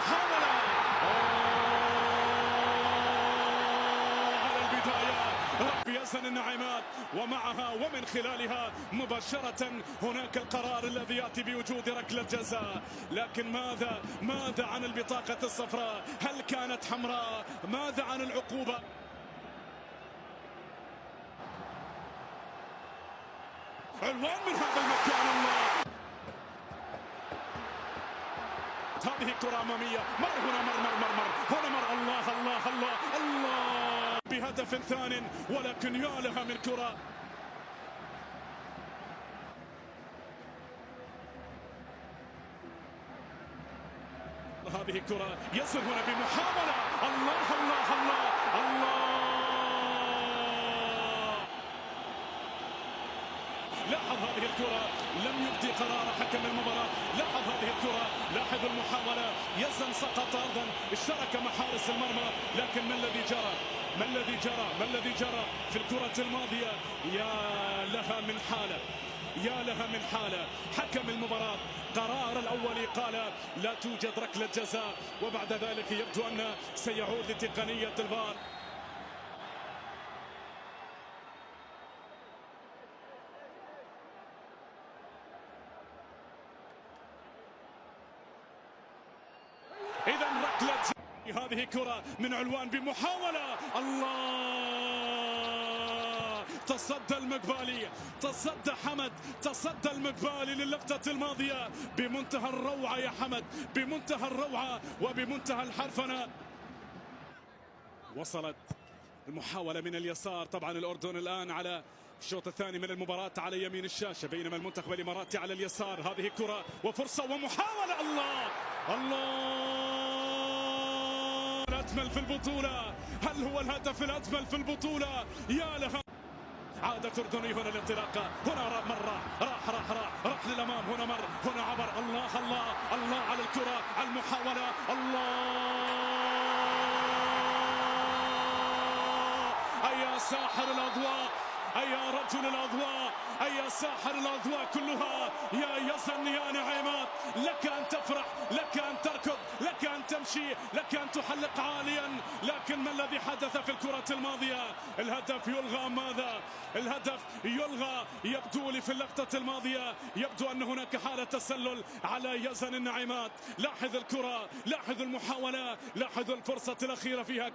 المحاولة على البداية يزن النعيمات ومعها ومن خلالها مباشرة هناك القرار الذي يأتي بوجود ركلة جزاء. لكن ماذا عن البطاقة الصفراء؟ هل كانت حمراء؟ ماذا عن العقوبة؟ عنوان من هذا المكان. الله، هذه كرة أمامية، مر هنا هنا مر. الله بهدف ثان، ولكن يا لها من كرة. هذه كرة يصل هنا بمحاولة. الله لاحظ هذه الكرة، لم يبدي قرار حكم المباراة. لاحظ هذه الكرة، لاحظ المحاولة. يزن سقط أرضا، اشترك مع حارس المرمى، لكن ما الذي جرى في الكرة الماضية؟ يا لها من حالة. حكم المباراة قرار الأولي قال لا توجد ركلة جزاء، وبعد ذلك يبدو أنه سيعود لتقنية الفار. إذا ركلة هذه كرة من علوان بمحاولة. الله، تصدى المقبالي، تصدى حمد، تصدى المقبالي للقطة الماضية بمنتهى الروعة يا حمد، بمنتهى الروعة وبمنتهى الحرفنة. وصلت المحاولة من اليسار. طبعا الأردن الآن على الشوط الثاني من المباراة على يمين الشاشة، بينما المنتخب الإماراتي على اليسار. هذه كرة وفرصة ومحاولة. الله الأجمل في البطولة. هل هو الهدف الأجمل في البطولة؟ يا لها. عادت أردني هنا الانطلاقة، هنا مرة راح للأمام، هنا مر، هنا عبر. الله على الكرة، على المحاولة. أي ساحر الأضواء، أي رجل الأضواء، أي ساحر الأضواء كلها. يا يزن يا نعيمات، لك أن تفرح، لك أن تركض، لك أن تمشي، لك أن تحلق عاليا. لكن ما الذي حدث في الكرة الماضية؟ الهدف يلغى. ماذا؟ الهدف يلغى. يبدو لي في اللقطة الماضية يبدو أن هناك حالة تسلل على يزن النعيمات. لاحظ الكرة، لاحظ المحاولة، لاحظ الفرصة الأخيرة، فيها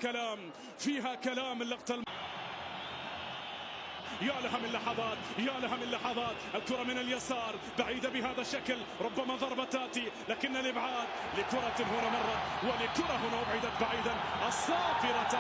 كلام اللقطة. يا لها من لحظات. الكرة من اليسار بعيدة بهذا الشكل، ربما ضربة تأتي، لكن الإبعاد لكرة هنا مرت ولكرة هنا أبعدت بعيدا. الصافرة